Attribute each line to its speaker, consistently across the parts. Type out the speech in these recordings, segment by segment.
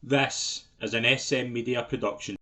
Speaker 1: This is an SM Media production.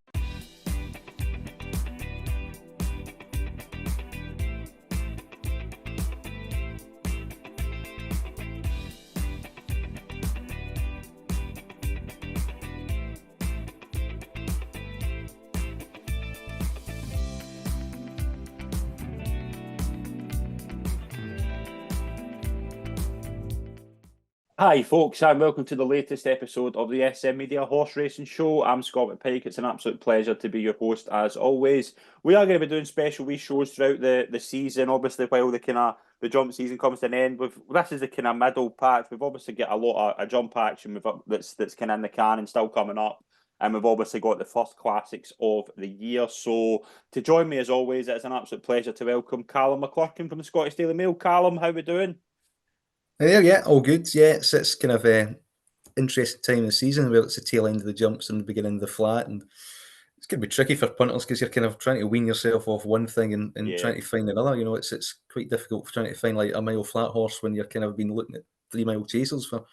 Speaker 2: Hi, folks, and welcome to the latest episode of the SM Media Horse Racing Show. I'm Scott McPike. It's an absolute pleasure to be your host as always. We are going to be doing special wee shows throughout the season, obviously, while the jump season comes to an end. This is the kind of middle patch. We've obviously got a lot of jump action that's kind of in the can and still coming up. And we've obviously got the first classics of the year. So to join me as always, it's an absolute pleasure to welcome Callum McClurkin from the Scottish Daily Mail. Callum, how we doing?
Speaker 3: Yeah, all good. Yeah, it's kind of a interesting time of the season where it's the tail end of the jumps and the beginning of the flat, and it's going to be tricky for punters because you're kind of trying to wean yourself off one thing and
Speaker 2: Yeah.
Speaker 3: trying to find another. It's quite difficult trying to find like a mile flat horse when you're kind of been looking at 3 mile chasers for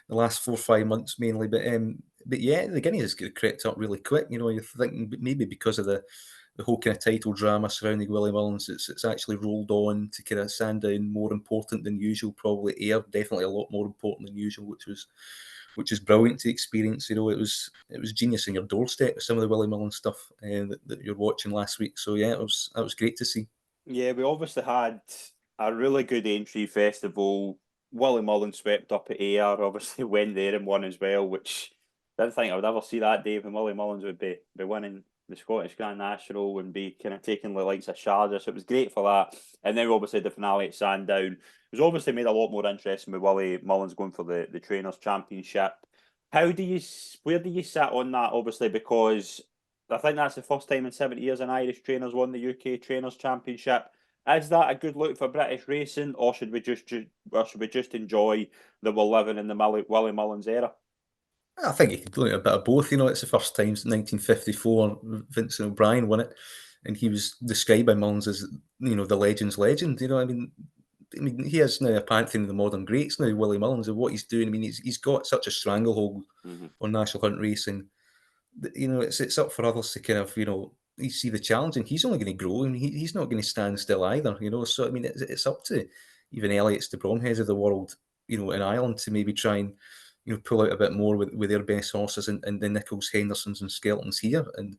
Speaker 3: the last 4 or 5 months mainly. But yeah, the Guineas has crept up really quick. You're thinking maybe because of the whole kind of title drama surrounding Willie Mullins, it's actually rolled on to kind of Sandown more important than usual, probably Ayr definitely a lot more important than usual, which is brilliant to experience. It was genius on your doorstep, some of the Willie Mullins stuff that you're watching last week. So yeah, that was great to see.
Speaker 2: Yeah, we obviously had a really good entry festival. Willie Mullins swept up at AR, obviously went there and won as well, which I didn't think I would ever see that day when Willie Mullins would be winning the Scottish Grand National and be kind of taking the likes of Sharjah. So it was great for that. And then obviously the finale at Sandown was obviously made a lot more interesting with Willie Mullins going for the Trainers' Championship. Where do you sit on that? Obviously, because I think that's the first time in 70 years an Irish trainer's won the UK Trainers' Championship. Is that a good look for British racing, or should we just enjoy that we're living in the Willie Mullins era?
Speaker 3: I think you could look at a bit of both. It's the first time since 1954 Vincent O'Brien won it, and he was described by Mullins as the legend's legend. I mean, he is now a pantheon of the modern greats now, Willie Mullins, and what he's doing. I mean, he's got such a stranglehold
Speaker 2: Mm-hmm.
Speaker 3: on national hunt racing. It's up for others to kind of you see the challenge, and he's only going to grow, and he's not going to stand still either. So I mean, it's up to even Elliott's, the Bromheads of the world, in Ireland to maybe try and pull out a bit more with their best horses and the Nichols, Hendersons, and Skeltons here, and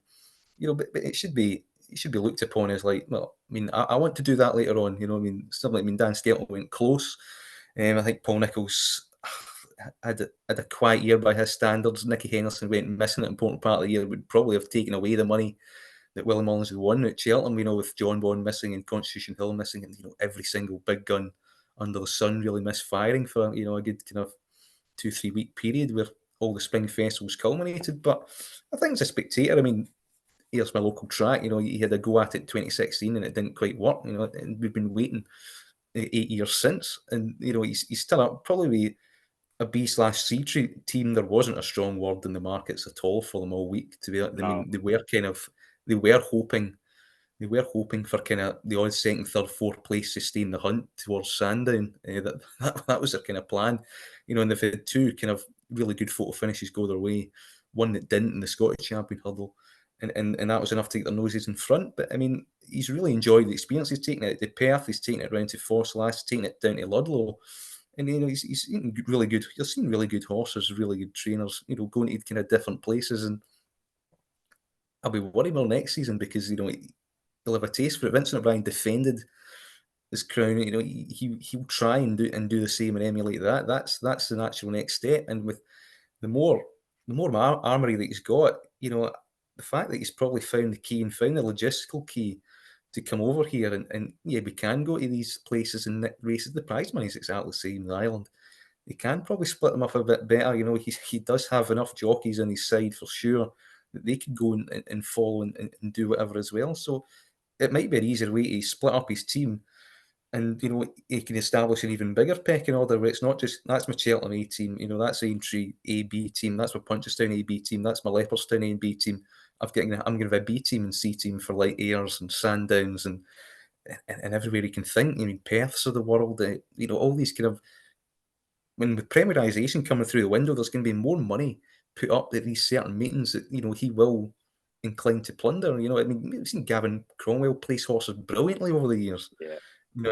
Speaker 3: but it should be looked upon as like, well, I mean, I want to do that later on. I mean, something like, I mean, Dan Skelton went close. I think Paul Nichols had a quiet year by his standards. Nicky Henderson went missing at an important part of the year, would probably have taken away the money that Willie Mullins had won at Cheltenham, with John Bond missing and Constitution Hill missing, and every single big gun under the sun really misfiring for a good kind of 2-3 week period where all the spring festivals culminated. But I think as a spectator, I mean, here's my local track. He had a go at it in 2016 and it didn't quite work. And we've been waiting 8 years since, and he's still up probably a B/C team. There wasn't a strong word in the markets at all for them all week. To be, I
Speaker 2: No.
Speaker 3: mean, they were hoping for kind of the odd second, third, fourth place to stay in the hunt towards Sandown. That was their kind of plan, and they've had two kind of really good photo finishes go their way. One that didn't in the Scottish Champion hurdle, and that was enough to get their noses in front. But I mean, he's really enjoyed the experience. He's taken it to Perth, he's taken it round to Force Last, taking it down to Ludlow. And he's seen really good. You're seeing really good horses, really good trainers. Going to kind of different places, and I'll be worried more next season because he'll have a taste for it. Vincent O'Brien defended his crown. He'll try and do the same and emulate that. That's the natural next step. And with the more armory that he's got, the fact that he's probably found the key and found the logistical key to come over here, and yeah, we can go to these places and nick races. The prize money is exactly the same in Ireland. He can probably split them up a bit better. He does have enough jockeys on his side for sure that they could go and follow and do whatever as well. So it might be an easier way to split up his team, and he can establish an even bigger pecking order where it's not just that's my Cheltenham A team, that's Aintree A B team, that's my Punchestown A B team, that's my Leopardstown A B team. I'm going to have a B team and C team for like Ayers and Sandowns and everywhere you can think. I mean, Perths of the world, all these kind of, when with premierisation coming through the window, there's going to be more money put up at these certain meetings that, he will incline to plunder. I mean, we've seen Gavin Cromwell place horses brilliantly over the years.
Speaker 2: Yeah.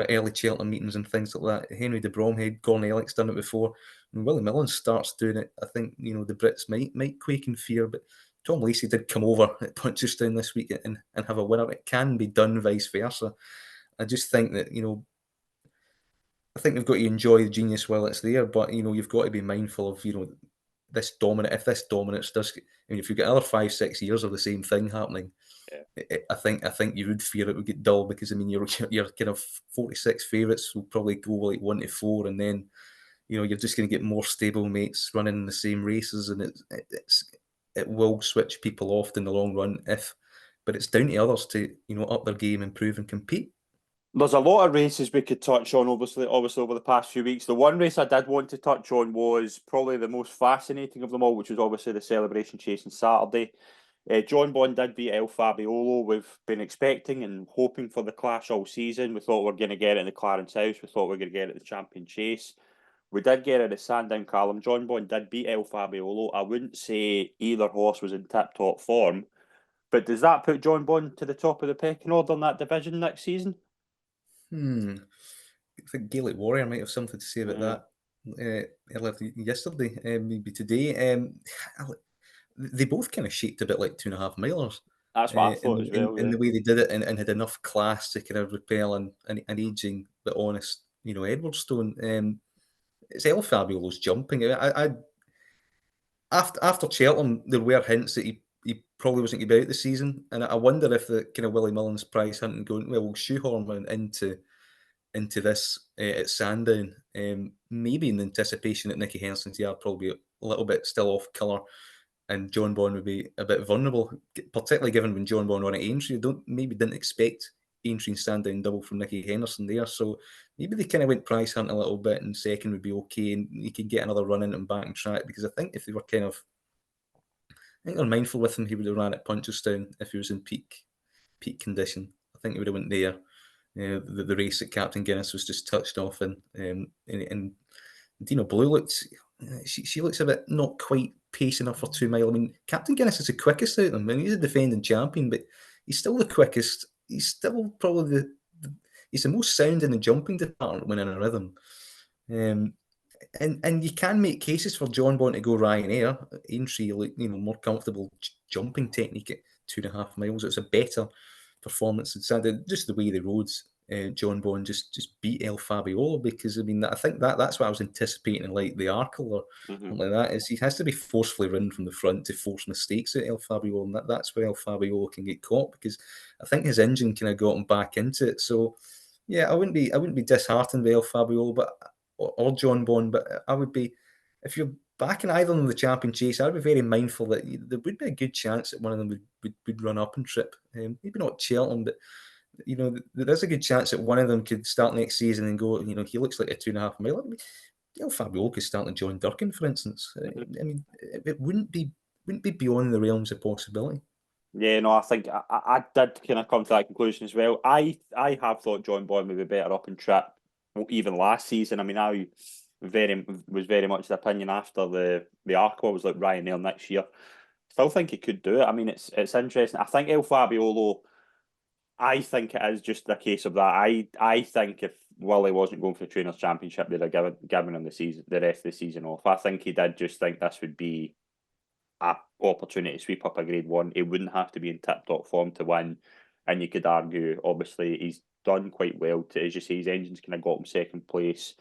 Speaker 3: Early Cheltenham meetings and things like that. Henry de Bromhead, Gordon Ellick's done it before. When Willie Millen starts doing it, I think, the Brits might quake in fear, but Tom Lacey did come over at Punchestown this week and have a winner. It can be done vice versa. I just think that, I think we've got to enjoy the genius while it's there, but, you've got to be mindful of, this dominant. If this dominance does, if you've got another 5-6 years of the same thing happening, I think you would fear it would get dull, because your kind of 46 favourites will probably go like 1-4, and then you're just going to get more stable mates running in the same races, and it will switch people off in the long run. But it's down to others to up their game, improve, and compete.
Speaker 2: There's a lot of races we could touch on, obviously over the past few weeks. The one race I did want to touch on was probably the most fascinating of them all, which was obviously the Celebration Chase on Saturday. John Bond did beat El Fabiolo. We've been expecting and hoping for the clash all season. We thought we were going to get it in the Clarence House. We thought we were going to get it at the Champion Chase. We did get it at Sandown Callum. John Bond did beat El Fabiolo. I wouldn't say either horse was in tip-top form, but does that put John Bond to the top of the pecking order in that division next season?
Speaker 3: I think Gaelic Warrior might have something to say about that earlier yesterday, maybe today. They both kind of shaped a bit like 2.5 milers.
Speaker 2: That's what I thought as well.
Speaker 3: In the way they did it, and had enough class to kind of repel an aging but honest, Edwardstone. It's El Fabiolo's jumping. After Cheltenham, there were hints that he probably wasn't going to be out this season, and I wonder if the kind of Willie Mullins prize hunting going, well, we'll shoehorn him into this at Sandown, maybe in anticipation that Nicky Henson's yard probably a little bit still off colour, and John Bond would be a bit vulnerable, particularly given when John Bond won at Aintree. Didn't expect Aintree and Sandown double from Nicky Henderson there, so maybe they kind of went price hunting a little bit, and second would be okay, and you can get another run into him back and track, because I think if they were I think they're mindful with him, he would have ran at Punchestown if he was in peak condition. I think he would have went there. The race that Captain Guinness was just touched off, and Dino Blue looked. She looks a bit not quite pace enough for 2 mile. I mean, Captain Guinness is the quickest out of them. I mean, he's a defending champion, but he's still the quickest. He's still probably he's the most sound in the jumping department when in a rhythm. And you can make cases for John Bond to go Ryanair. Aintree, more comfortable jumping technique at 2.5 miles. It's a better performance than Sandown. Just the way the roads, John Bond just beat El Fabiolo, because I mean, I think that's what I was anticipating, like the Arkle or something like that. Is he has to be forcefully ridden from the front to force mistakes at El Fabiolo, and that's where El Fabiolo can get caught, because I think his engine kind of got him back into it. So yeah, I wouldn't be disheartened by El Fabiolo, or John Bond, but I would be, if you're backing either in the Champion Chase, I'd be very mindful that there would be a good chance that one of them would run up and trip. Maybe not Cheltenham, but there is a good chance that one of them could start next season and go, he looks like a 2.5 mile. I mean, El Fabiolo could start like John Durkin, for instance. I mean, it wouldn't be beyond the realms of possibility.
Speaker 2: Yeah, no, I think I did kind of come to that conclusion as well. I have thought John Bond would be better up in trip even last season. I mean, I was very much the opinion after the Arkle was like Ryanair next year. Still think he could do it. I mean, it's interesting. I think El Fabiolo, I think it is just a case of that. I think if Willie wasn't going for the Trainers' Championship, they'd have given him the rest of the season off. I think he did just think this would be an opportunity to sweep up a Grade 1. He wouldn't have to be in tip-top form to win. And you could argue, obviously, he's done quite well. As you say, his engine's kind of got him second place.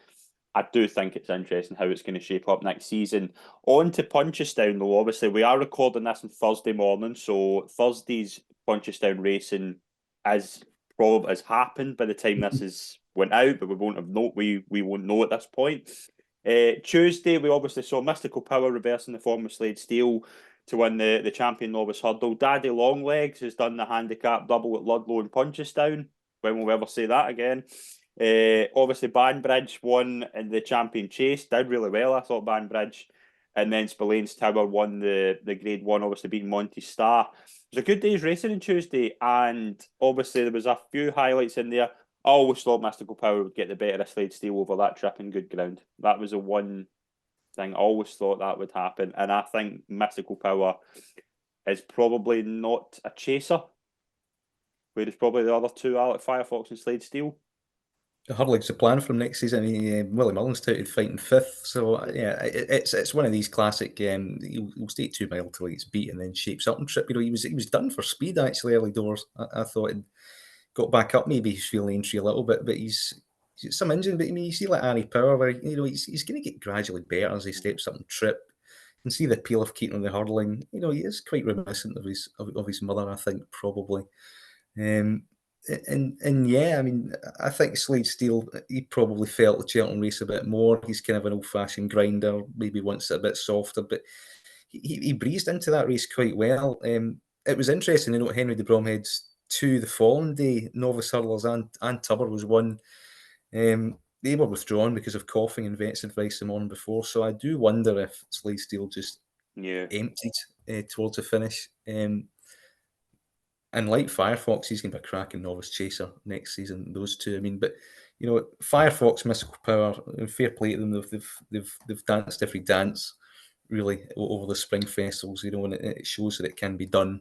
Speaker 2: I do think it's interesting how it's going to shape up next season. On to Punchestown, though. Obviously, we are recording this on Thursday morning, so Thursday's Punchestown racing has happened by the time this is went out, but we won't know at this point. Tuesday, we obviously saw Mystical Power reversing the form of Slade Steel to win the Champion Novice Hurdle. Daddy Longlegs has done the handicap double at Ludlow and Punchestown. When will we ever say that again? Obviously, Banbridge won in the Champion Chase, did really well, I thought, Banbridge. And then Spillane's Tower won the Grade 1, obviously beating Monty Star. It was a good day's racing on Tuesday, and obviously there was a few highlights in there. I always thought Mystical Power would get the better of Slade Steel over that trip in good ground. That was the one thing. I always thought that would happen, and I think Mystical Power is probably not a chaser, whereas probably the other two are like Firefox and Slade Steel.
Speaker 3: Hurling's the plan from next season. I mean, Willie Mullins touted fighting fifth, so yeah, it's one of these classic. He'll stay 2 mile till he gets beat and then shapes up and trip. He was done for speed actually early doors. I thought he'd got back up. Maybe he's feeling entry a little bit, but he's some engine. But I mean, you see like Harry Power, where he's going to get gradually better as he steps up and trip. You can see the appeal of Keaton on the hurling. He is quite reminiscent of his mother. I think probably. And yeah, I mean, I think Slade Steele, he probably felt the Cheltenham race a bit more. He's kind of an old-fashioned grinder, maybe wants it a bit softer, but he breezed into that race quite well. It was interesting to note Henry de Bromhead's 2 the following day. Novice hurlers and Tubber was 1. They were withdrawn because of coughing and vet's advice the morning before. So I do wonder if Slade Steele just emptied towards the finish. And like Firefox, he's going to be a cracking novice chaser next season. Those two, I mean, but Firefox, Mystical Power, fair play to them. They've danced every dance really over the spring festivals. And it shows that it can be done.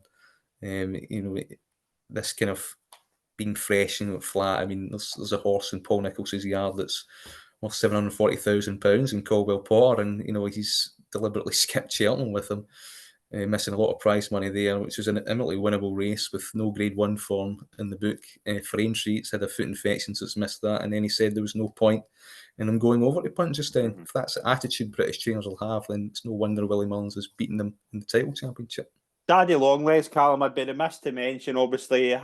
Speaker 3: This kind of being fresh and flat. I mean, there's a horse in Paul Nichols's yard that's worth £740,000 in Caldwell Potter, and he's deliberately skipped Cheltenham with him. Missing a lot of prize money there, which was an imminently winnable race with no Grade 1 form in the book. For entry, it's had a foot infection, so it's missed that. And then he said there was no point in him going over to Punchestown. If that's the attitude British trainers will have, then it's no wonder Willie Mullins was beating them in the title championship.
Speaker 2: Daddy Longlegs, Callum, I'd be remiss to mention, obviously,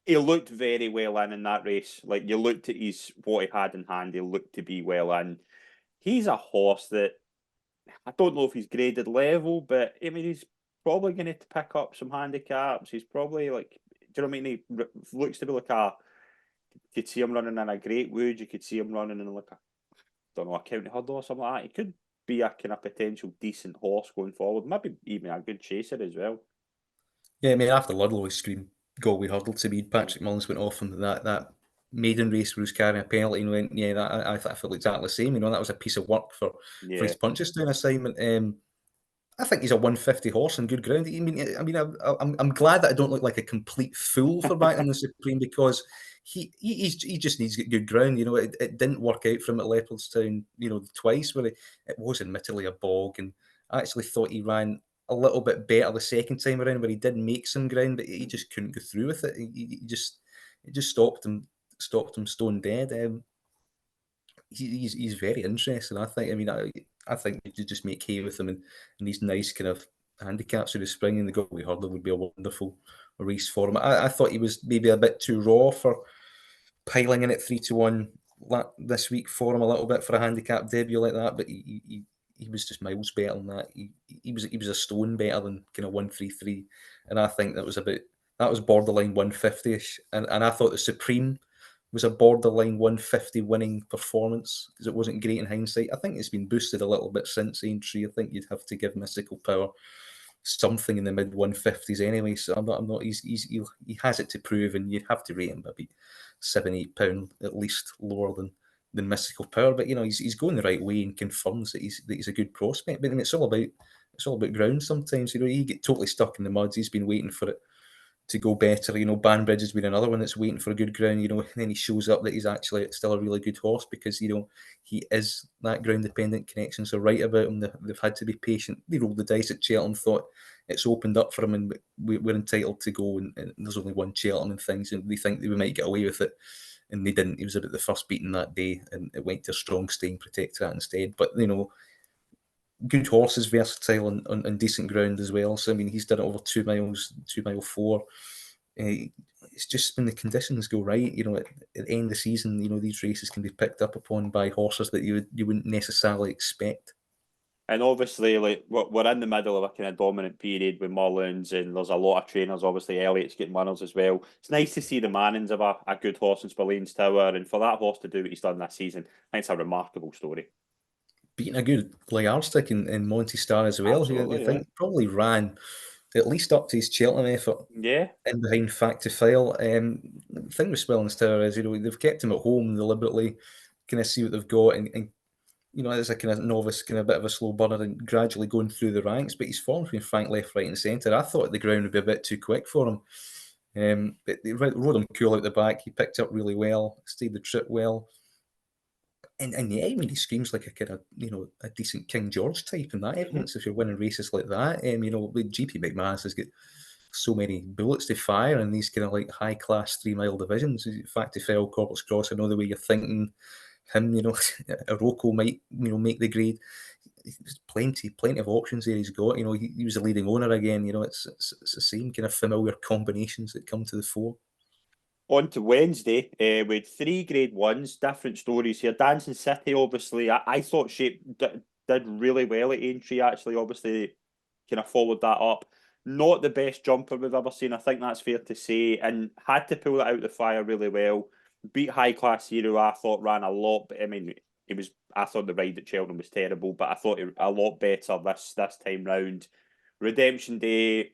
Speaker 2: he looked very well in that race. Like, you looked at what he had in hand, he looked to be well in. He's a horse that, I don't know if he's graded level, but I mean, he's probably going to pick up some handicaps. He's probably do you know what I mean? He looks to be like you could see him running in a Great Wood, you could see him running in a county hurdle or something like that. He could be a kind of potential decent horse going forward, maybe even a good chaser as well.
Speaker 3: Yeah, I mean, after Ludlow screamed Galway hurdle to me, Patrick Mullins went off on that maiden race where he was carrying a penalty and went, yeah, I felt exactly the same. That was a piece of work for his Punchestown assignment. I think he's a 150 horse on good ground. I'm glad that I don't look like a complete fool for backing the Supreme, because he just needs to get good ground. It didn't work out for him at Leopardstown, twice, where it was admittedly a bog, and I actually thought he ran a little bit better the second time around, where he did make some ground, but he just couldn't go through with it. It just stopped him stone dead. He's very interesting. I think. I think you just make hay with him and these nice kind of handicaps through the spring, and the Galway hurdle would be a wonderful race for him. I thought he was maybe a bit too raw for piling in at 3-1 this week for him a little bit for a handicap debut like that, but he was just miles better than that. He was a stone better than kind of 133, and I think that was borderline 150ish, and I thought the Supreme was a borderline 150 winning performance because it wasn't great in hindsight. I think it's been boosted a little bit since entry. I think you'd have to give Mystical Power something in the mid 150s anyway. So I'm not. He has it to prove, and you'd have to rate him maybe £7-8 at least lower than Mystical Power. But he's going the right way and confirms that he's a good prospect. But it's all about ground sometimes. You get totally stuck in the mud. He's been waiting for it to go better. Banbridge has been another one that's waiting for a good ground, and then he shows up that he's actually still a really good horse because, he is that ground dependent connection. So right about him, they've had to be patient. They rolled the dice at Cheltenham, thought it's opened up for him and we're entitled to go, and there's only one Cheltenham and things, and they think they might get away with it. And they didn't. He was about the first beaten that day, and it went to a strong staying protectorate instead. But, good horses, versatile on decent ground as well. So, he's done it over 2 miles, 2 mile 4. It's just when the conditions go right, at the end of the season, these races can be picked up upon by horses that you wouldn't necessarily expect.
Speaker 2: And obviously, we're in the middle of a kind of dominant period with Mullins, and there's a lot of trainers. Obviously, Elliott's getting winners as well. It's nice to see the Mannings have a good horse in Spillane's Tower, and for that horse to do what he's done this season, I think it's a remarkable story.
Speaker 3: Beating a good yardstick in Monty Star as well, who I think probably ran at least up to his Cheltenham effort.
Speaker 2: Yeah.
Speaker 3: In behind Fact to File. The thing with Spillane's Tower is, they've kept him at home deliberately, kind of see what they've got, and as a kind of novice, kind of bit of a slow burner and gradually going through the ranks. But his form between Frank left, right, and centre, I thought the ground would be a bit too quick for him. But they rode him cool out the back. He picked up really well, stayed the trip well. And yeah, I mean, he screams like a kind of, a decent King George type in that evidence. If you're winning races like that, with GP McManus has got so many bullets to fire in these kind of like high class 3 mile divisions. In fact, if Fell Corpus Cross, I know the way you're thinking him, a Rocco might, make the grade. There's plenty of options there he's got. He was a leading owner again. It's the same kind of familiar combinations that come to the fore.
Speaker 2: On to Wednesday with 3 Grade 1s, different stories here. Dancing City, obviously, I thought Shape did really well at Aintree, actually, obviously, kind of followed that up. Not the best jumper we've ever seen, I think that's fair to say, and had to pull it out the fire really well. Beat High Class Hero, I thought ran a lot, but I mean, I thought the ride at Cheltenham was terrible, but I thought it a lot better this time round. Redemption Day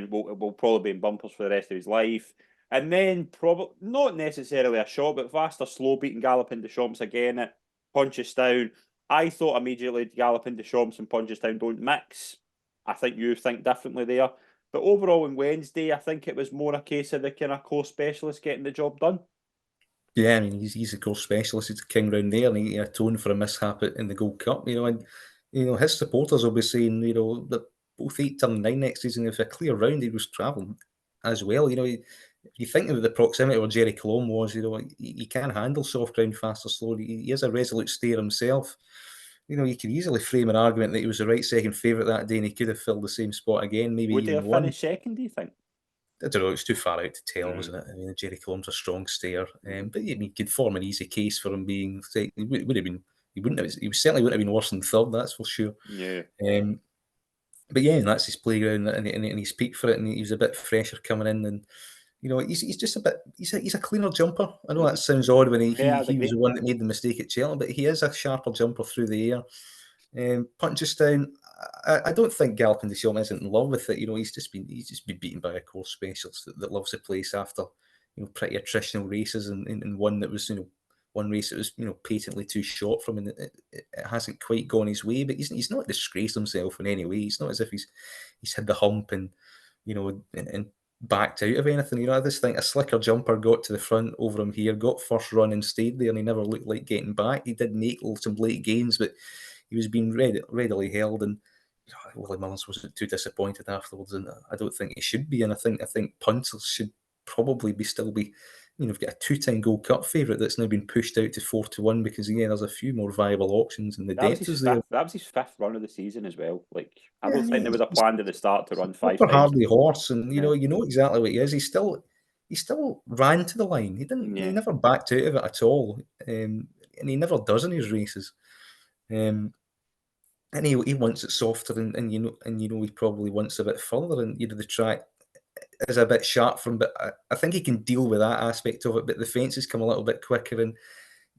Speaker 2: will probably be in bumpers for the rest of his life. And then probably not necessarily a shot, but faster, slow beating Galloping Deschamps again at Punchestown. I thought immediately Galloping Deschamps and Punchestown don't mix. I think you think differently there. But overall on Wednesday, I think it was more a case of the kind of course specialist getting the job done.
Speaker 3: Yeah, I mean, he's a course specialist. He's a king round there, and he atoned for a mishap in the Gold Cup. And his supporters will be saying, that both 8 turn 9 next season, if a clear round, he was travelling as well. If you think about the proximity where Jerry Colombe was, he can handle soft ground fast or slow. He is a resolute stayer himself. You could easily frame an argument that he was the right second favourite that day, and he could have filled the same spot again, maybe
Speaker 2: Would he
Speaker 3: even
Speaker 2: have
Speaker 3: won.
Speaker 2: finished second, do you think?
Speaker 3: I don't know, it's too far out to tell, wasn't it? I mean, Jerry Colombe's a strong stayer, but you could form an easy case for him being. He would have been. He certainly wouldn't have been worse than third. That's for sure.
Speaker 2: Yeah.
Speaker 3: But yeah, and that's his playground, and he's peaked for it, and he was a bit fresher coming in, and he's just a bit. He's a cleaner jumper. I know that sounds odd when he was the one that made the mistake at Cheltenham, but he is a sharper jumper through the air. Punchestown, I don't think Galloping Deschamps isn't in love with it. He's just been beaten by a course specialist that loves the place after pretty attritional races, and one that was one race that was patently too short from him, and it hasn't quite gone his way. But he's not disgraced himself in any way. It's not as if he's had the hump and and backed out of anything. I just think a slicker jumper got to the front over him here, got first run and stayed there, and he never looked like getting back. He did make some late gains, but he was being readily held, and Willie Mullins wasn't too disappointed afterwards, and I don't think he should be. And I think punters should probably be. We've got a 2-time Gold Cup favourite that's now been pushed out to 4-1 because there's a few more viable options, and the depth is there.
Speaker 2: That was his 5th run of the season as well. I don't think there was a plan at the start to run 5 times.
Speaker 3: Hardly horse, and you know exactly what he is. He still ran to the line. He didn't.
Speaker 2: Yeah.
Speaker 3: He never backed out of it at all, and he never does in his races. And he wants it softer, and he probably wants a bit further, and the track is a bit sharp from. But I think he can deal with that aspect of it. But the fences come a little bit quicker, and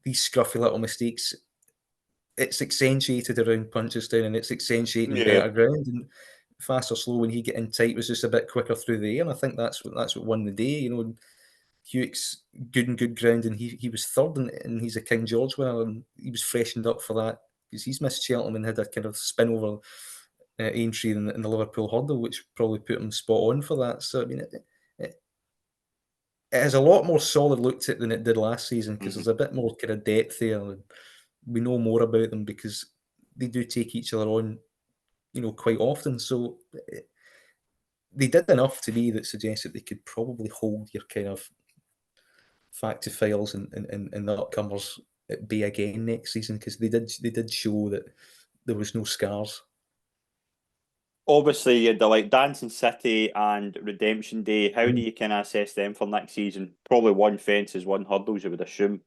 Speaker 3: these scruffy little mistakes, it's accentuated around Punchestown, and it's accentuating better ground. And fast or slow, when he get in tight, was just a bit quicker through the air. And I think that's what won the day. Hewitt's good ground, and he was third, and he's a King George winner, and he was freshened up for that because he's missed Cheltenham and had a kind of spin over Aintree in the Liverpool hurdle, which probably put him spot on for that. So I mean, it has a lot more solid look to it than it did last season because there's a bit more kind of depth there, and we know more about them because they do take each other on, quite often. So they did enough to me that suggests that they could probably hold your kind of Factophiles and the upcomers at bay again next season because they did show that there was no scars.
Speaker 2: Obviously, you had Dancing City and Redemption Day. How do you kind of assess them for next season? Probably one fences, one hurdles, you would assume.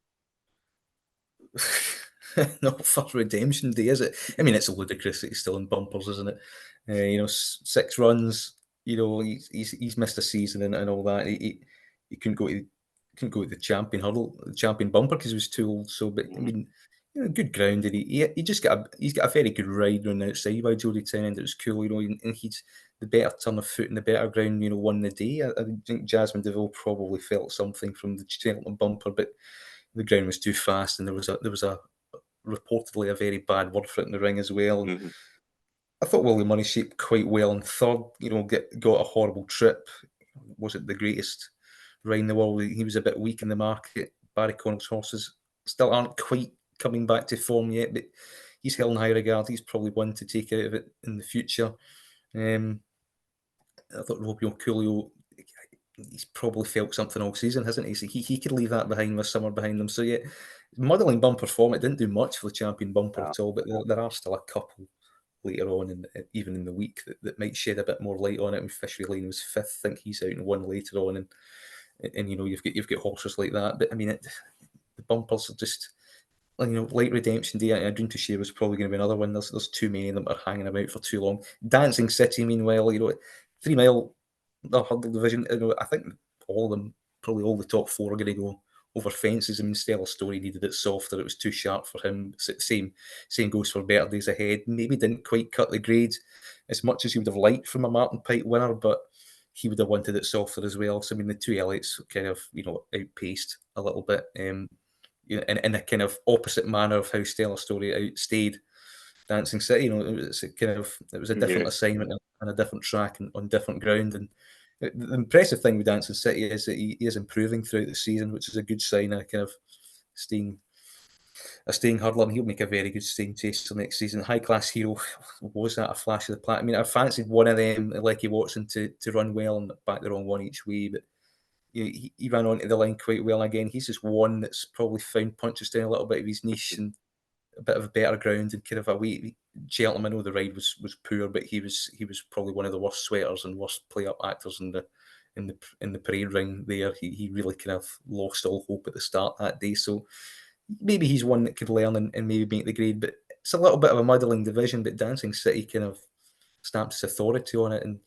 Speaker 3: Not for Redemption Day, is it? I mean, it's ludicrous that he's still in bumpers, isn't it? 6 runs. He's missed a season and all that. He couldn't go to the champion hurdle, the champion bumper because he was too old. So, but I mean, good ground, and he just he's got a very good ride on the outside by Jody Tennant. It was cool, and he's the better turn of foot and the better ground. Won the day. I think Jasmine Deville probably felt something from the Cheltenham bumper, but the ground was too fast, and there was a reportedly a very bad word for it in the ring as well. And
Speaker 2: Mhm.
Speaker 3: I thought Willie Murray shaped quite well in third. Got a horrible trip. Wasn't the greatest ride in the world. He was a bit weak in the market. Barry Connell's horses still aren't quite coming back to form yet, but he's held in high regard. He's probably one to take out of it in the future. I thought Robbie O'Coolio, he's probably felt something all season, hasn't he? So he could leave that behind with summer behind him. So yeah, muddling bumper form. It didn't do much for the champion bumper at all, but there are still a couple later on, even in the week, that might shed a bit more light on it. And Fishery Lane was fifth. I think he's out in one later on, and you've got horses like that. But I mean, the bumpers are just, like Redemption Day. I Dream to Share was probably going to be another one. There's too many of them that are hanging about for too long. Dancing City, meanwhile, 3 mile, the hurdle division. I think all of them, probably all the top four, are going to go over fences. I mean, Stellar Story needed it softer. It was too sharp for him. Same goes for Better Days Ahead. Maybe didn't quite cut the grade as much as he would have liked from a Martin Pike winner, but he would have wanted it softer as well. So I mean, the two Elliots kind of outpaced a little bit, in a kind of opposite manner of how Stellar Story outstayed Dancing City. It was a different assignment and a different track and on different ground. And the impressive thing with Dancing City is that he is improving throughout the season, which is a good sign. A kind of staying hurdler, and he'll make a very good staying chaser next season. High Class Hero, was that a flash of the plat? I mean, I fancied one of them, Lecky Watson, to run well and back the wrong one each way, but he ran onto the line quite well again. He's just one that's probably found Punchestown a little bit of his niche and a bit of a better ground and kind of a wee gentleman. I know the ride was poor, but he was probably one of the worst sweaters and worst play up actors in the parade ring there. He really kind of lost all hope at the start that day. So maybe he's one that could learn and maybe make the grade, but it's a little bit of a muddling division. But Dancing City kind of stamps his authority on it, and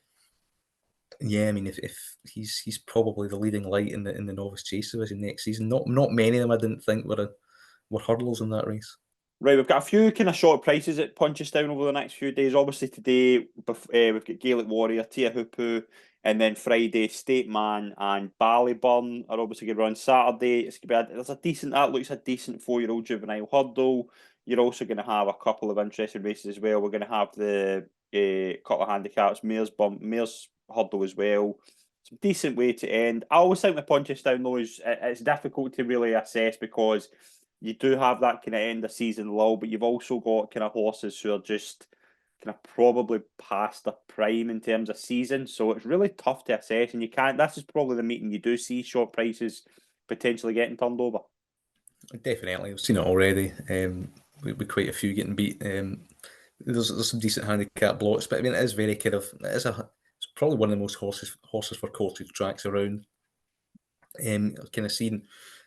Speaker 3: yeah, I mean, if he's probably the leading light in the novice chase division next season. Not many of them I didn't think were hurdles in that race.
Speaker 2: Right, we've got a few kind of short prices at Punchestown over the next few days. Obviously today we've got Gaelic Warrior, Tia Hupu, and then Friday State Man and Ballyburn are obviously going to run. Saturday it's going to be that looks a decent 4-year-old juvenile hurdle. You're also going to have a couple of interesting races as well. We're going to have the couple of handicaps, Mare's hurdle as well. It's a decent way to end. I always think the Punchestown though it's difficult to really assess because you do have that kind of end of season lull, but you've also got kind of horses who are just kind of probably past their prime in terms of season. So it's really tough to assess, and you can't. This is probably the meeting you do see short prices potentially getting turned over.
Speaker 3: Definitely, I've seen it already. With quite a few getting beat. There's some decent handicap blocks, but I mean it is very kind of it's probably one of the most horses for courted tracks around. Kind of seen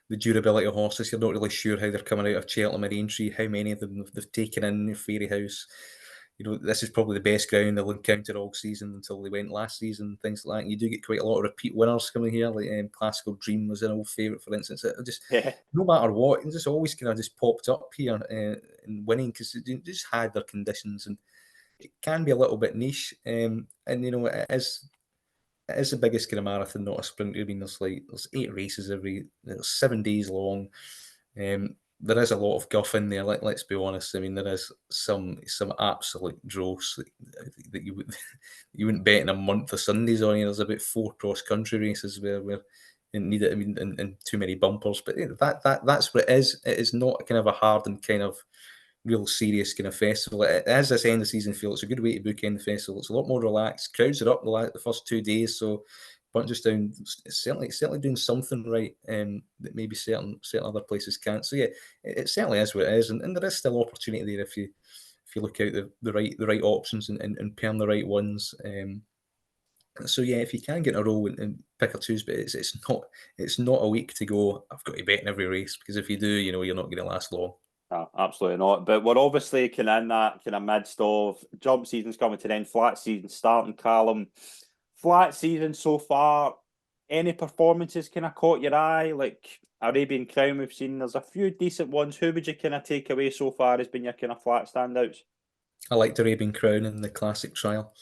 Speaker 3: the durability of horses. You're not really sure how they're coming out of Cheltenham or Aintree, how many of them they've taken in Fairy House. This is probably the best ground they'll encounter all season until they went last season, things like that. And you do get quite a lot of repeat winners coming here, like Classical Dream was an old favourite, for instance. It just, no matter what, it just always kind of just popped up here and winning because they just had their conditions, and it can be a little bit niche. And it is the biggest kind of marathon, not a sprint. I mean, there's 8 races there's 7 days long. There is a lot of guff in there. Let's be honest. I mean, there is some absolute dross that you wouldn't bet in a month of Sundays on. There's about 4 cross country races where you need it. I mean, and too many bumpers. But that's what it is. It is not kind of a hard and kind of real serious kind of festival. It has this end of season feel. It's a good way to bookend the festival. It's a lot more relaxed. Crowds are up the first 2 days, so Punchestown is certainly doing something right that maybe certain other places can't. So yeah, it certainly is what it is, and there is still opportunity there if you look out the right options and perm the right ones. So yeah, if you can get in a row and pick or choose, but it's not a week to go, I've got to bet in every race, because if you do, you're not going to last long.
Speaker 2: No, absolutely not. But we're obviously kind of in that kind of midst of jump season's coming to an end, flat season starting, Callum. Flat season so far, any performances kind of caught your eye? Like Arabian Crown, we've seen there's a few decent ones. Who would you kind of take away so far as being your kind of flat standouts?
Speaker 3: I liked Arabian Crown in the classic trial.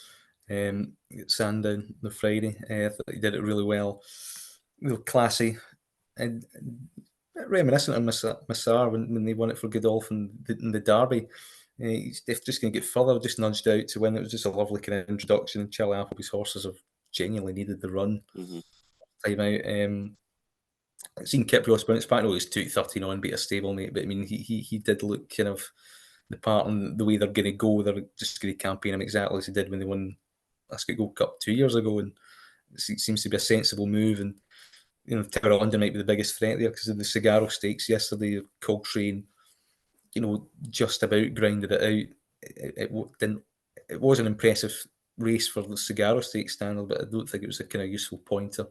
Speaker 3: Sandown the Friday. I thought he did it really well. Real classy. And reminiscent of Massar when they won it for Godolphin in the derby. He's just going to get further, just nudged out to win. It was just a lovely kind of introduction, and Charlie Appleby's horses have genuinely needed the run time out. I've seen Kip Ross bounce back. I know he's 2-13 on, beat a stablemate, but I mean, he did look kind of the part and the way they're going to go. They're just going to campaign him exactly as they did when they won Ascot Gold Cup 2 years ago, and it seems to be a sensible move. And Tower of London might be the biggest threat there because of the Cigaro Stakes yesterday. Coltrane, just about grounded it out. It was an impressive race for the Cigaro Stakes standard, but I don't think it was a kind of useful pointer.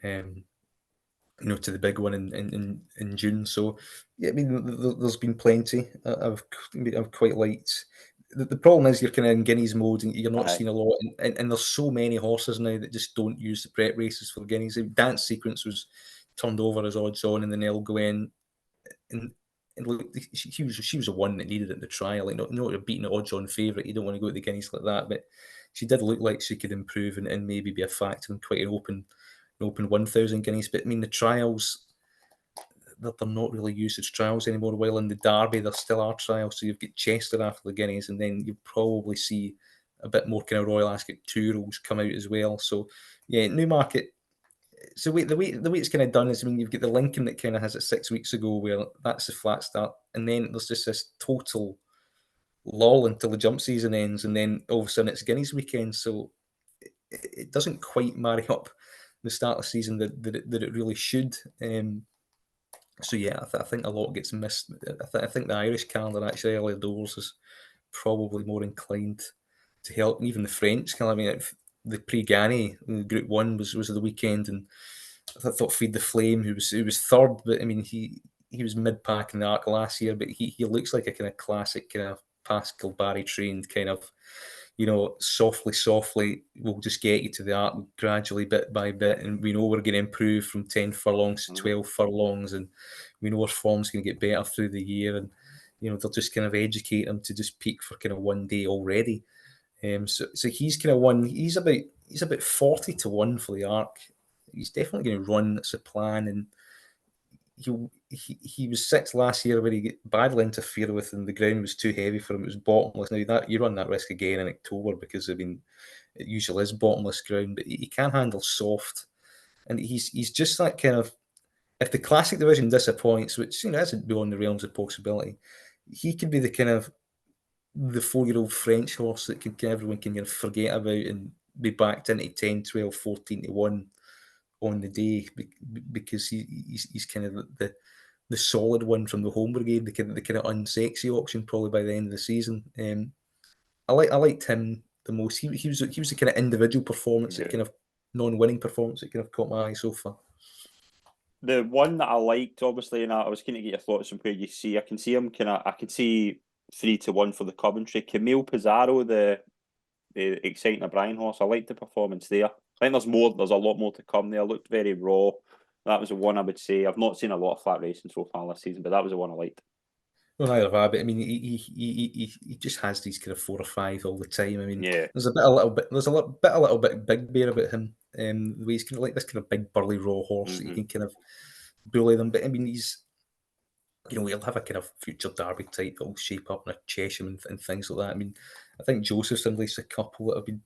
Speaker 3: To the big one in June. So, yeah, I mean, there's been plenty. I've quite liked. The problem is you're kind of in Guineas mode and you're not seeing a lot. And there's so many horses now that just don't use the prep races for Guineas. The Dance Sequence was turned over as odds on, and then El Gwen. And look, she was the one that needed it in the trial. Like, you're beating an odds on favourite. You don't want to go to the Guineas like that. But she did look like she could improve and maybe be a factor in quite an open 1,000 Guineas. But I mean, the trials, they're not really used as trials anymore. While in the Derby, there still are trials. So you've got Chester after the Guineas, and then you probably see a bit more kind of Royal Ascot 2 rules come out as well. So, yeah, Newmarket. So the way it's kind of done is, I mean, you've got the Lincoln that kind of has it 6 weeks ago, where that's the flat start, and then there's just this total lull until the jump season ends, and then all of a sudden it's Guineas weekend. So it doesn't quite marry up the start of the season that it really should. So yeah, I think a lot gets missed. I think the Irish calendar actually earlier doors is probably more inclined to help. Even the French calendar. I mean, the Pre-Gany Group 1 was the weekend, and I thought Feed the Flame, who was third, but I mean he was mid pack in the Arc last year, but he looks like a kind of classic kind of Pascal Barry trained kind of. Softly, we'll just get you to the Arc gradually, bit by bit, and we know we're going to improve from 10 furlongs to 12 furlongs, and we know our form's going to get better through the year, and they'll just kind of educate him to just peak for kind of one day already. So he's kind of one. He's about 40 to 1 for the Arc. He's definitely going to run. That's a plan, and he was sixth last year where he got badly interfered with and the ground was too heavy for him. It was bottomless. Now that you run that risk again in October because it usually is bottomless ground, but he can handle soft, and he's just that kind of. If the Classic division disappoints, which isn't beyond the realms of possibility, he could be the kind of the 4-year-old French horse that everyone can forget about and be backed into 10, 12, 14 to 1 on the day because he's kind of the solid one from the home brigade, the kind of unsexy option probably by the end of the season. I liked him the most. He was the kind of individual performance, that kind of non-winning performance that kind of caught my eye so far.
Speaker 2: The one that I liked, obviously, and I was keen to get your thoughts on where you see. I can see him I can see 3 to 1 for the Coventry. Camille Pizarro, the exciting O'Brien horse. I liked the performance there. I think there's a lot more to come there. Looked very raw. That was the one I would say. I've not seen a lot of flat racing so far this season, but that was the one I liked.
Speaker 3: Well, neither have I, but I mean, he just has these kind of 4 or 5 all the time. I mean,
Speaker 2: Yeah.
Speaker 3: there's a little bit big bear about him. The way he's kind of like this kind of big burly raw horse that you can kind of bully them. But I mean, he'll have a kind of future Derby type that'll shape up in a Chesham and things like that. I mean, I think Joseph's released a couple that have been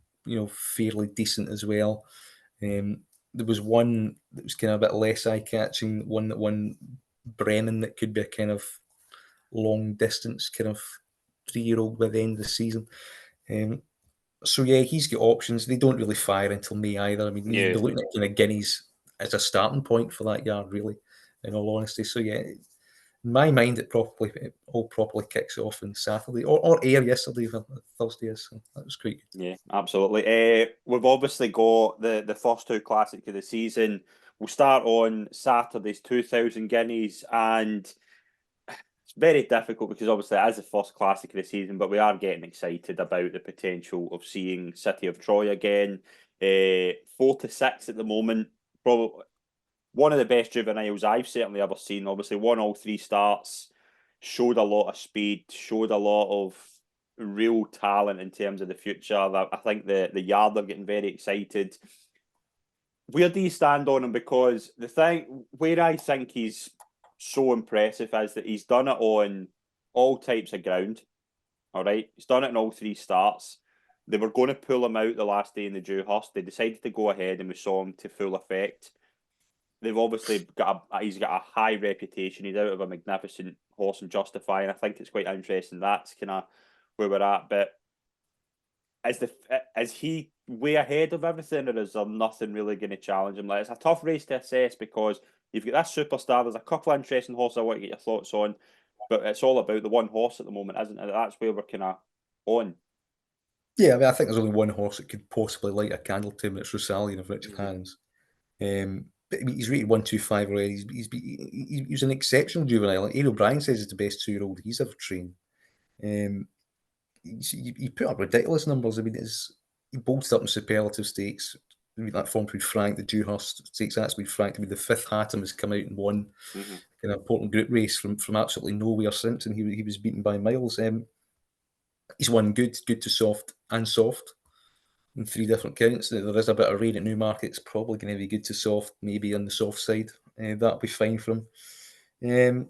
Speaker 3: fairly decent as well. There was one that was kind of a bit less eye catching. One that won Bremen that could be a kind of long distance kind of 3-year-old by the end of the season. So yeah, he's got options. They don't really fire until May either. I mean, you'd be looking at kind of Guineas as a starting point for that yard, really, in all honesty. So yeah, in my mind, it all properly kicks off on Saturday or air yesterday for Thursday. So that was great.
Speaker 2: Yeah, absolutely. We've obviously got the first 2 classics of the season. We'll start on Saturday's 2,000 Guineas, and it's very difficult because obviously it is the first classic of the season, but we are getting excited about the potential of seeing City of Troy again. 4 to 6 at the moment. Probably one of the best juveniles I've certainly ever seen. Obviously won all 3 starts, showed a lot of speed, showed a lot of real talent in terms of the future. I think the yard are getting very excited. Where do you stand on him? Because the thing where I think he's so impressive is that he's done it on all types of ground. All right, he's done it in all 3 starts. They were going to pull him out the last day in the Dewhurst. They decided to go ahead, and we saw him to full effect. They've obviously he's got a high reputation. He's out of a magnificent horse and Justify, and I think it's quite interesting. That's kind of where we're at. But is he way ahead of everything, or is there nothing really going to challenge him? Like, it's a tough race to assess because you've got this superstar. There's a couple of interesting horses I want to get your thoughts on, but it's all about the one horse at the moment, isn't it? That's where we're kind of on.
Speaker 3: Yeah, I mean, I think there's only one horse that could possibly light a candle to him. It's Rosalie of Richard Hans. But I mean, he's rated 125 already. He's an exceptional juvenile. Like Ian O'Brien says, he's the best 2-year-old he's ever trained. He put up ridiculous numbers. I mean, he bolted up in superlative stakes. I mean, that form with Frank, the Dewhurst stakes, that's been Frank. I mean, the 5th Hatem has come out and won an important group race from absolutely nowhere since, and he was beaten by miles. He's won good to soft and soft in 3 different counts. There is a bit of rain at Newmarket. It's probably going to be good to soft, maybe on the soft side. That'll be fine for him. Thing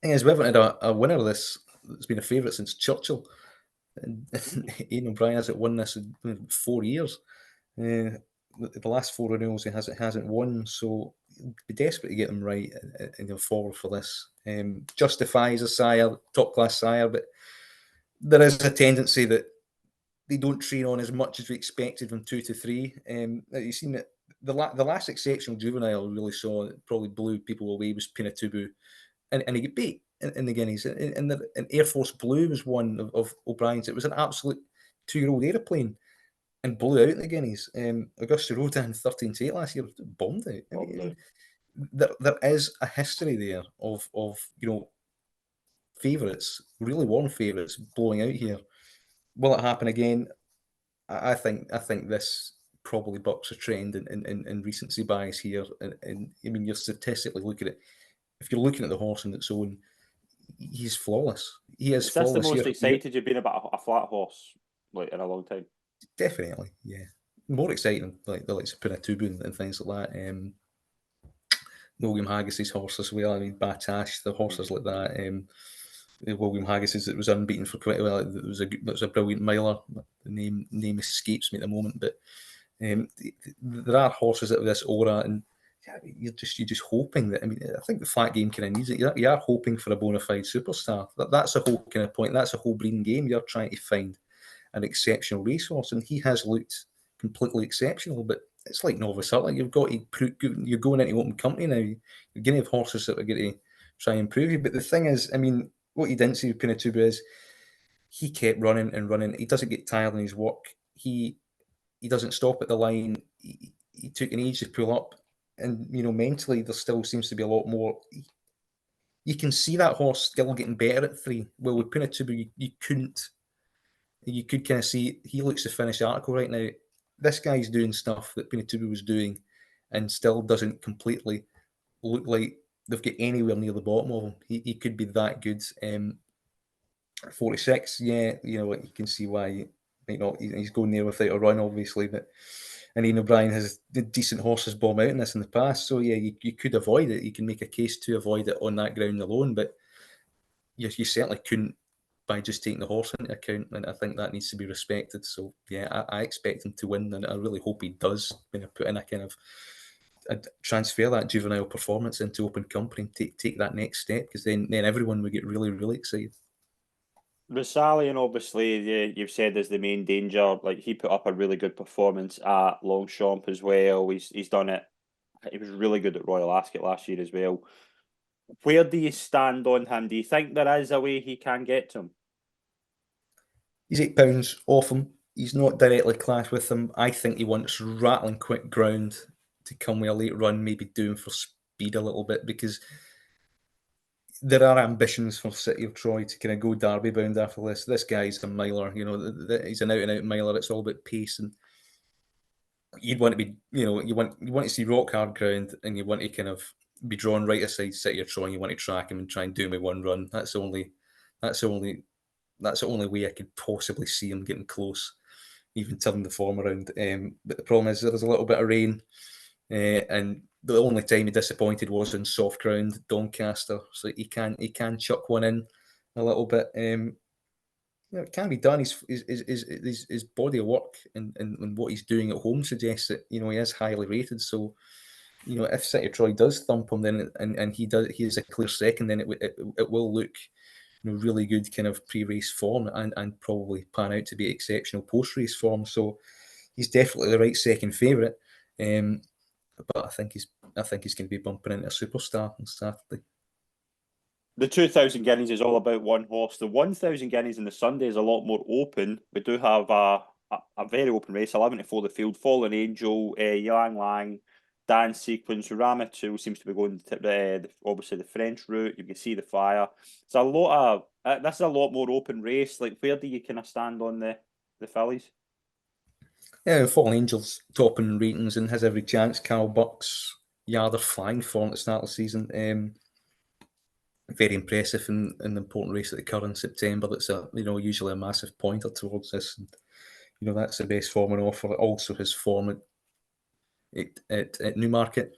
Speaker 3: is, we haven't had a winner of this that's been a favourite since Churchill. And Ian O'Brien hasn't won this in 4 years. The last 4 renewals he hasn't won, so he'll be desperate to get them right and go forward for this. Justify is a sire, top class sire, but there is a tendency that they don't train on as much as we expected from 2 to 3. You've seen that the last exceptional juvenile really saw probably blew people away was Pinatubo, and he got beat in the Guineas. And Air Force Blue was one of O'Brien's. It was an absolute 2-year-old aeroplane and blew out in the Guineas. Augusta Rodin 13-8 last year bombed out. I mean, there is a history there of favourites, really warm favourites blowing out here. Will it happen again? I think this probably bucks a trend in recency bias here. And I mean, you're statistically looking at, if you're looking at the horse on its own, he's flawless. He is flawless.
Speaker 2: That's the most excited you've been about a flat horse like in a long time.
Speaker 3: Definitely, yeah. More exciting like the likes of Pinatubo and things like that. William Haggis's horse as well. I mean, Batash, the horses like that. William Haggis's, it was unbeaten for quite a while. It was a brilliant miler. The name escapes me at the moment, but there are horses that have this aura, and you're just hoping that. I mean, I think the flat game kind of needs it. You are hoping for a bona fide superstar. That's a whole kind of point. That's a whole breeding game. You're trying to find an exceptional racehorse, and he has looked completely exceptional. But it's like Novice Hurling. You've got to you're going into open company now. You're going to have horses that are going to try and improve you. But the thing is, I mean, what you didn't see with Pinatubo is he kept running and running. He doesn't get tired in his work. He doesn't stop at the line. He took an age to pull up, and mentally there still seems to be a lot more. You can see that horse still getting better at 3. Well, with Pinatubo, you couldn't. You could kind of see he looks to finish the article right now. This guy's doing stuff that Pinatubo was doing, and still doesn't completely look like they've got anywhere near the bottom of him. He could be that good. 46, yeah, you can see why he might not. He's going there without a run, obviously, but and Ian O'Brien has decent horses bomb out in this in the past, so yeah, you could avoid it. You can make a case to avoid it on that ground alone, but you certainly couldn't by just taking the horse into account, and I think that needs to be respected. So yeah, I expect him to win, and I really hope he does. When I put in a kind of transfer that juvenile performance into open company and take that next step, because then everyone would get really, really excited.
Speaker 2: Rosalie, and obviously you've said is the main danger. Like, he put up a really good performance at Longchamp as well. He's done it. He was really good at Royal Ascot last year as well. Where do you stand on him? Do you think there is a way he can get to him?
Speaker 3: He's £8 off him. He's not directly classed with him. I think he wants rattling quick ground to come with a late run, maybe doing for speed a little bit, because there are ambitions for City of Troy to kind of go Derby bound after this. This guy's a miler, he's an out and out miler. It's all about pace, and you'd want to be, you want to see rock hard ground, and you want to kind of be drawn right aside City of Troy. And you want to track him and try and do him with one run. That's the only way I could possibly see him getting close, even turning the form around. But the problem is there's a little bit of rain and the only time he disappointed was in soft ground Doncaster. So he can chuck one in a little bit. It can be done. His body of work and what he's doing at home suggests that he is highly rated. So if City Troy does thump him, then and he is a clear second, then it will look really good kind of pre-race form and probably pan out to be exceptional post-race form. So he's definitely the right second favourite. But I think he's going to be bumping into a superstar on Saturday.
Speaker 2: The 2,000 guineas is all about one horse. The 1,000 guineas in the Sunday is a lot more open. We do have a very open race, 11 to 4 the field. Fallen Angel, Yang Lang, Dance Sequence, Ramatou seems to be going to obviously the French route. You can see the fire. It's a lot of this is a lot more open race. Like, where do you kind of stand on the fillies?
Speaker 3: Yeah, Fallen Angels top in ratings and has every chance. Carl Buck's yard of flying form at the start of the season. Very impressive in the important race that occur in September. That's usually a massive pointer towards this. And, that's the best form on offer. Also, his form at Newmarket.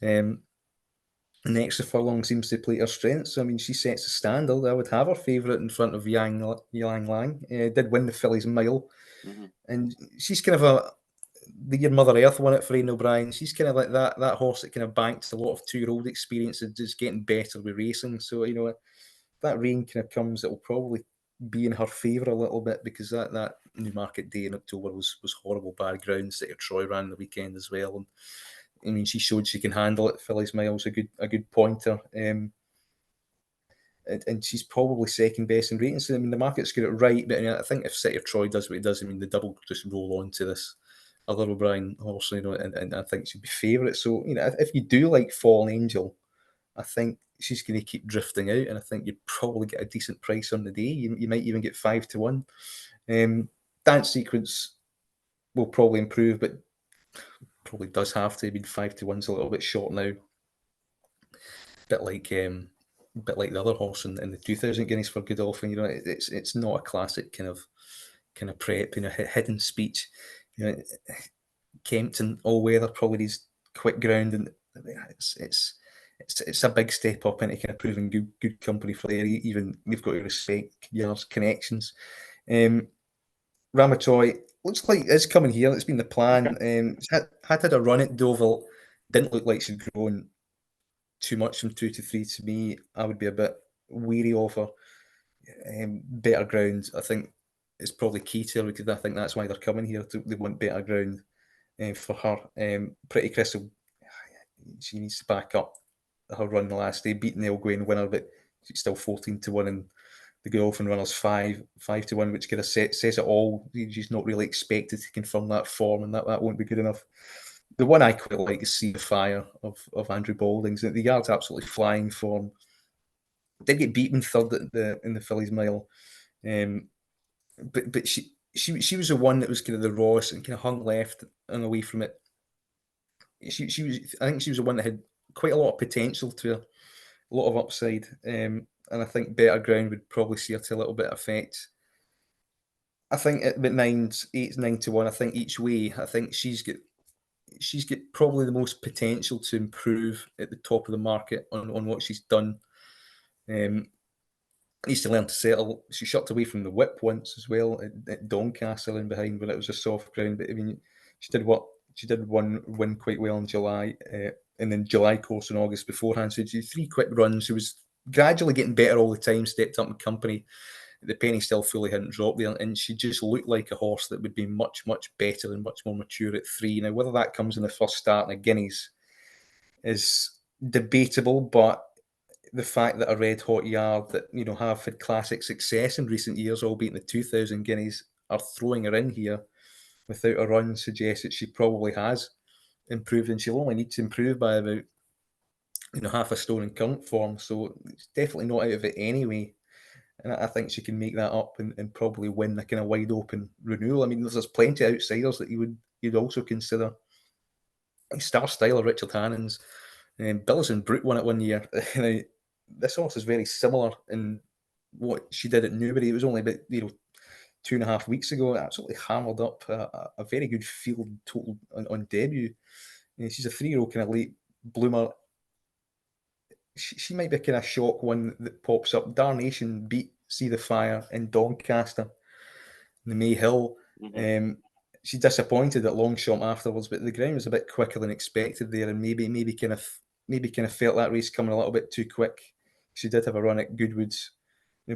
Speaker 3: And the extra furlong seems to play her strengths. So, I mean, she sets the standard. I would have her favourite in front of Yang Lang. Did win the Fillies Mile.
Speaker 2: Mm-hmm.
Speaker 3: And she's kind of the year Mother Earth won it for Ian O'Brien. She's kind of like that horse that kind of banks a lot of 2-year-old experience and just getting better with racing. So, that rain kind of comes, it will probably be in her favour a little bit, because that Newmarket day in October was horrible bad ground. City of Troy ran the weekend as well. And I mean, she showed she can handle it. Fillies Miles, a good pointer. And she's probably second best in ratings. So, I mean, the market's got it right, but I think if City of Troy does what it does, I mean, the double just roll on to this other O'Brien horse, and I think she'd be favourite. So, if you do like Fallen Angel, I think she's going to keep drifting out, and I think you'd probably get a decent price on the day. You might even get 5 to 1. Dance Sequence will probably improve, but probably does have to. I mean, 5 to 1's a little bit short now. Bit like the other horse in the 2,000 guineas for Godolphin. It's not a classic kind of prep, hidden speech. Kempton all weather probably needs quick ground, and it's a big step up into kind of proving good company for there. Even you've got to respect Yar's connections. Ramatoy looks like it's coming here. It's been the plan. Had a run at Deauville. Didn't look like she'd grown too much from 2 to 3. To me, I would be a bit weary of her. Better ground, I think, is probably key to her, because I think that's why they're coming here. They want better ground for her. Pretty Crystal, she needs to back up her run the last day, beat Neil Gwain winner, but she's still 14 to 1, and the Godolphin runner's 5 to 1, which kind of says it all. She's not really expected to confirm that form, and that won't be good enough. The one I quite like is See the Fire of Andrew Baldings. The yard's absolutely flying form. Did get beaten third in the Fillies Mile, but she was the one that was kind of the rawest and kind of hung left and away from it. She was, I think she was the one that had quite a lot of potential to her, a lot of upside, and I think better ground would probably see her to a little bit of effect. I think at 9 to 1, I think each way, I think she's got probably the most potential to improve at the top of the market on what she's done. Needs to learn to settle. She shot away from the whip once as well at Doncaster and behind when it was a soft ground. But I mean, she did win quite well in July, and then July course in August beforehand. So she did 3 quick runs. She was gradually getting better all the time. Stepped up in company. The penny still fully hadn't dropped there, and she just looked like a horse that would be much, much better and much more mature at 3. Now, whether that comes in the first start in a Guineas is debatable, but the fact that a red hot yard that have had classic success in recent years, albeit in the 2,000 guineas, are throwing her in here without a run suggests that she probably has improved, and she'll only need to improve by about half a stone in current form. So it's definitely not out of it anyway. And I think she can make that up and probably win the kind of wide open renewal. I mean, there's plenty of outsiders that you'd also consider. Star Styler, Richard Hannons, Billis and Brute won it one year. Now, this horse is very similar in what she did at Newbury. It was only about 2.5 weeks ago. Absolutely hammered up a very good field total on debut. She's a 3-year-old kind of late bloomer. She might be a kind of shock one that pops up. Darnation beat See the Fire in Doncaster, the May Hill. She's disappointed at Longchamp afterwards, but the ground was a bit quicker than expected there, and maybe kind of felt that race coming a little bit too quick. She did have a run at Goodwood's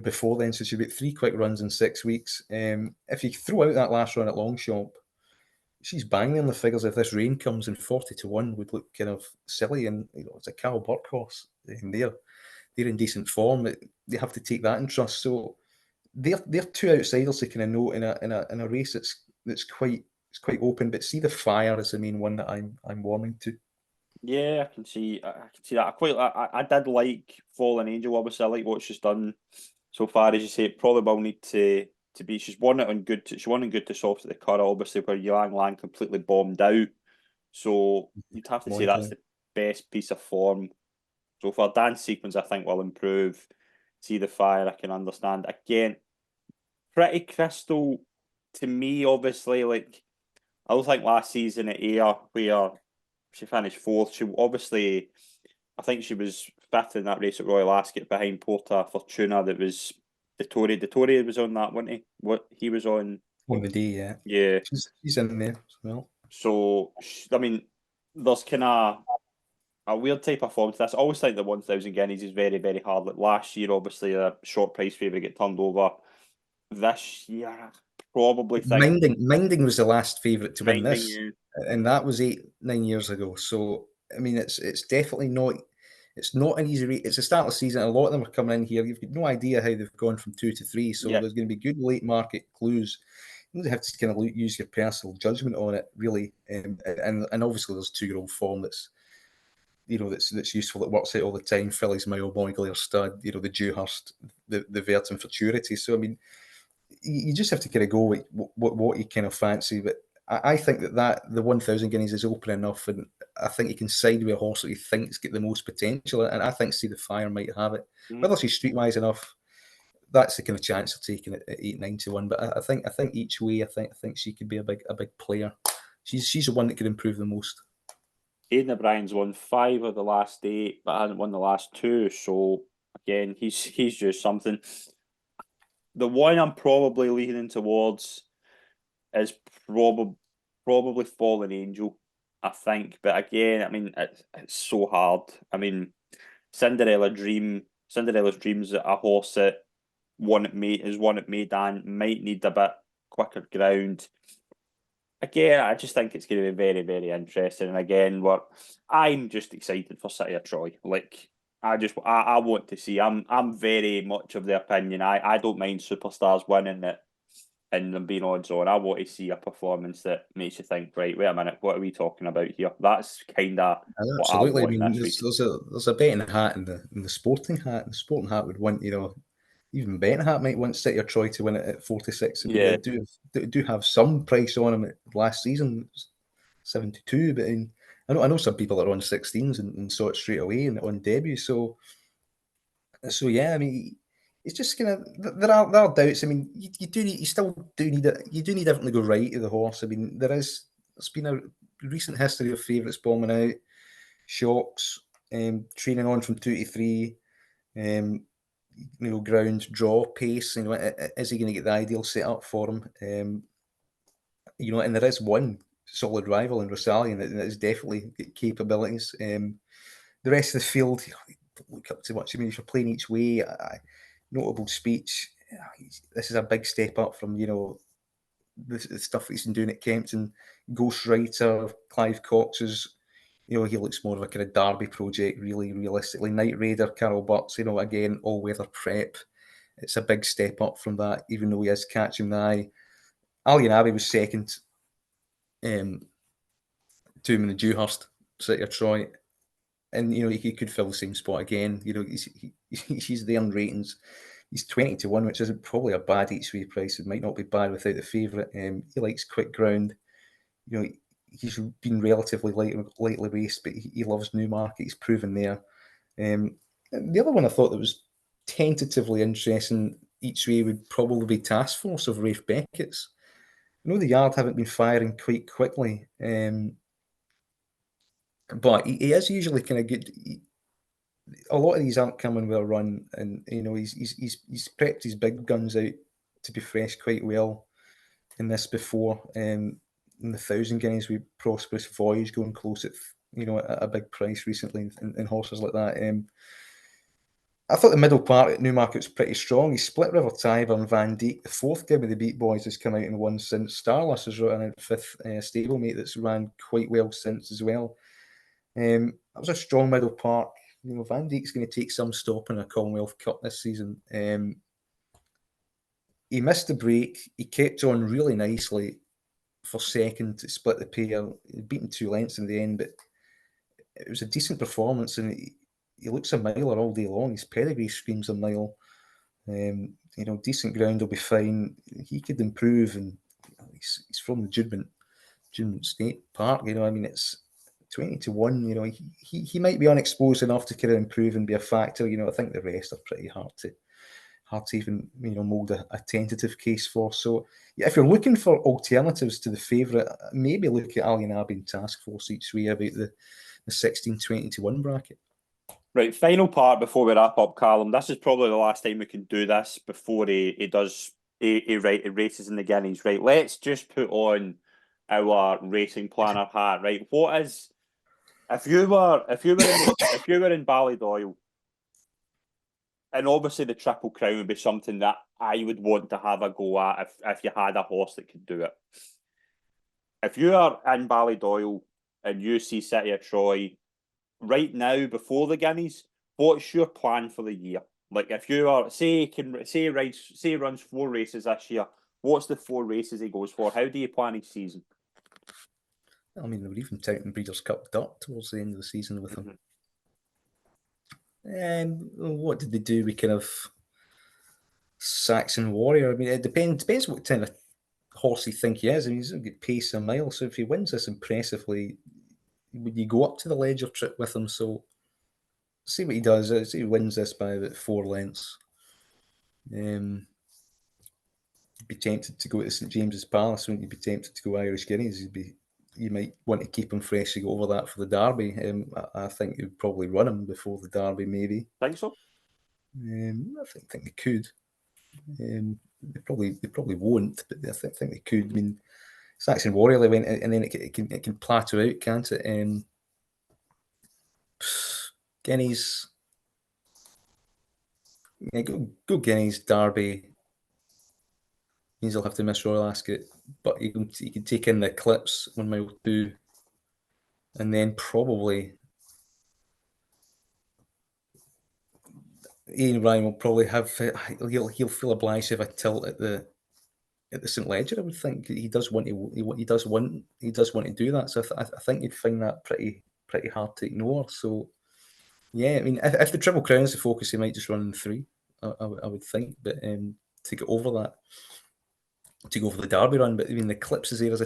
Speaker 3: before then, so she got 3 quick runs in 6 weeks. If you throw out that last run at Longchamp, she's banging on the figures. If this rain comes in 40-1 would look kind of silly, and it's a Cal Burke horse, and they're in decent form. They have to take that in trust. So they're 2 outsiders to kind of note in a race that's quite open. But See the Fire is the main one that I'm warming to.
Speaker 2: Yeah, I can see that. I did like Fallen Angel. Obviously, I like what she's done so far. As you say, it probably will need to be. She's won it on good. She won on good to soft at the Curragh, obviously, where Ylang Lang completely bombed out. So you'd have to say that's the best piece of form so far. Dance sequence, I think, will improve. See the Fire, I can understand. Again, Pretty Crystal, to me, obviously, like, I don't think last season at Ayr, where she finished 4th, she obviously, I think she was 5th in that race at Royal Ascot behind Porta Fortuna. That was Dettori. Dettori was on that, wasn't he? What he was on
Speaker 3: the day, yeah.
Speaker 2: Yeah.
Speaker 3: She's in there as well.
Speaker 2: So, I mean, there's kind of a weird type of form to this. I always think the 1,000 guineas is very, very hard. Like last year, obviously, a short price favourite get turned over. This year, I probably think
Speaker 3: Minding was the last favourite to win
Speaker 2: Minding,
Speaker 3: this, and that was 8-9 years ago. So I mean, it's definitely not. It's not an easy race. It's the start of the season. A lot of them are coming in here. You've got no idea how they've gone from 2 to 3. So there's going to be good late market clues. You have to kind of use your personal judgment on it, really. And obviously, there's 2-year-old form that's useful, that works out all the time. Phillies Mile, Moyglare Stud, the Dewhurst, the Verton Futurity. So I mean, you just have to kind of go with what you kind of fancy. But I think that the 1,000 guineas is open enough, and I think you can side with a horse that you think's got the most potential. And I think See the Fire might have it. Whether she's streetwise enough, that's the kind of chance of taking it at 8-9-1. But I think each way, I think she could be a big player. She's the one that could improve the most.
Speaker 2: Aidan O'Brien's won 5 of the last 8, but hasn't won the last 2. So again, he's just something. The one I'm probably leaning towards is probably Fallen Angel, I think. But again, I mean, it's so hard. I mean, Cinderella's Dream's a horse that is one at Maidan, might need a bit quicker ground. Again, I just think it's going to be very, very interesting. And again, I'm just excited for City of Troy. Like, I want to see. I'm very much of the opinion. I don't mind superstars winning it and them being odds on. I want to see a performance that makes you think, right, wait a minute, what are we talking about here? That's kind of what I want.
Speaker 3: Absolutely. I mean,
Speaker 2: this week.
Speaker 3: there's a betting hat in the sporting hat. The sporting hat would want, even betting hat might want City or Troy to win it at 4-6. I mean, they do have some price on them last season, 72. But I know some people are on 16s and saw it straight away and on debut. So yeah, I mean, it's just kind of there are doubts. I mean, you still do need it. You do need everything to go right to the horse. I mean, there's been a recent history of favourites bombing out, shocks, training on from 2 to 3, ground draw pace. Is he going to get the ideal set up for him? And there is one solid rival in Rosalian that is definitely got capabilities. The rest of the field, don't look up too much. I mean, if you're playing each way, notable speech. This is a big step up from the stuff he's been doing at Kempton. Ghostwriter, Clive Cox is, he looks more of a kind of Derby project, really, realistically. Night Raider, Carol Butts, again, all-weather prep. It's a big step up from that, even though he is catching the eye. Alien Abbey was second to him in the Dewhurst, City of Troy. And, he could fill the same spot again. He's there in ratings. He's 20-1, which isn't probably a bad each way price. It might not be bad without the favourite. He likes quick ground. He's been relatively lightly raced, but he loves Newmarket. He's proven there. The other one I thought that was tentatively interesting each way would probably be Task Force of Rafe Beckett's. I know the yard haven't been firing quite quickly. But he is usually kind of good. A lot of these aren't coming with a run, and he's prepped his big guns out to be fresh quite well in this before. In the 1,000 guineas with Prosperous Voyage going close at at a big price recently in horses like that. I thought the middle part at Newmarket was pretty strong. He split River Tiber and Van Dijk. The fourth Give Me the Beat Boys has come out and won since. Starless has run out fifth stablemate that's ran quite well since as well. That was a strong middle part. Van Dijk's going to take some stopping in a Commonwealth Cup this season. He missed the break. He kept on really nicely for second to split the pair. He'd beaten 2 lengths in the end, but it was a decent performance, and he looks a miler all day long. His pedigree screams a mile. Decent ground will be fine. He could improve, and he's from the Judgment State Park. It's 20-1. He might be unexposed enough to kind of improve and be a factor. I think the rest are pretty hard to even mould a tentative case for. So yeah, if you're looking for alternatives to the favourite, maybe look at Allian Abbey and Task Force each way about the 16-20-1 bracket.
Speaker 2: Right, final part before we wrap up, Callum. This is probably the last time we can do this before he races in the Guineas. Right, let's just put on our racing planner hat. Right, what is if you were in Ballydoyle, and obviously the Triple Crown would be something that I would want to have a go at if you had a horse that could do it. If you are in Ballydoyle and you see City of Troy right now before the Guineas, what's your plan for the year? Like if you are say he runs 4 races this year, what's the 4 races he goes for? How do you plan his season?
Speaker 3: I mean, they were even touting Breeders' Cup Dirt towards the end of the season with him. And what did they do with kind of Saxon Warrior? I mean, it depends what kind of horse you think he is. I mean, he's going to get pace a mile, so if he wins this impressively, would you go up to the Ledger trip with him? So see what he does. Say he wins this by about 4 lengths. You'd be tempted to go to St James's Palace, wouldn't you? Be tempted to go Irish Guineas. You might want to keep him fresh to go over that for the Derby. I think you'd probably run him before the Derby, maybe.
Speaker 2: Think so?
Speaker 3: I think they could. They probably won't, but I think they could. I mean, Saxon Warrior, they went, and then it can plateau out, can't it? Guineas. Yeah, go Guineas, Derby. Means he'll have to miss Royal Ascot, but you can take in the Eclipse 1 mile 2, and then probably Ian Ryan will probably have he'll feel obliged to have a tilt at the St Ledger. I would think he does want to do that. So I think you'd find that pretty hard to ignore. So yeah, I mean, if the Triple Crown's the focus, he might just run in 3. I would think, but to get over that. To go for the Derby run, but I mean the Eclipse is there as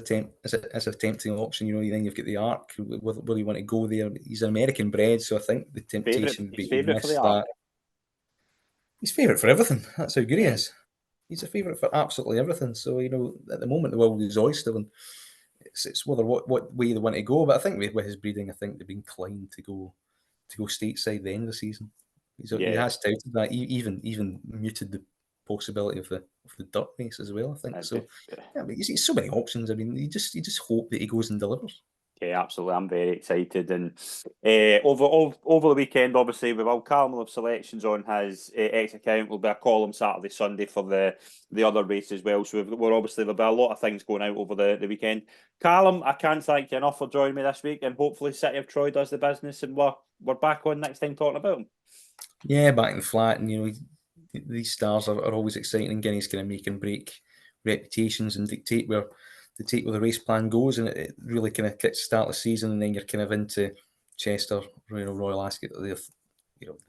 Speaker 3: a tempting option. Then you've got the Arc. Whether you want to go there, he's an American bred, so I think the temptation would be to miss that. He's favourite for everything. That's how good he is. He's a favourite for absolutely everything. So at the moment the world is oyster, and it's whether what way they want to go. But I think with his breeding, I think they've been inclined to go stateside the end of the season. He has touted that. He even muted the possibility of the dirt race as well, I think. So yeah, but he's so many options. I mean, you just hope that he goes and delivers.
Speaker 2: Yeah, absolutely. I'm very excited. And over the weekend, obviously, Callum will have selections on his X account. Will be a column Saturday, Sunday for the other race as well. So there'll be a lot of things going out over the weekend. Callum, I can't thank you enough for joining me this week, and hopefully City of Troy does the business, and we're back on next time talking about him.
Speaker 3: Yeah, back in the flat, and these stars are always exciting, and Guineas kind of make and break reputations and dictate where the race plan goes, and it really kind of kicks start the season, and then you're kind of into Chester, Royal Ascot, the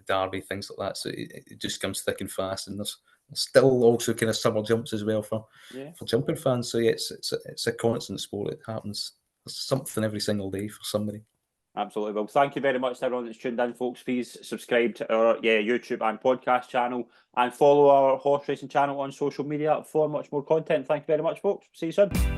Speaker 3: Derby, things like that. So it just comes thick and fast, and there's still also kind of summer jumps as well for jumping fans. So yeah, it's a constant sport. It happens. There's something every single day for somebody.
Speaker 2: Absolutely. Well, thank you very much to everyone that's tuned in, folks. Please subscribe to our YouTube and podcast channel, and follow our horse racing channel on social media for much more content. Thank you very much, folks. See you soon.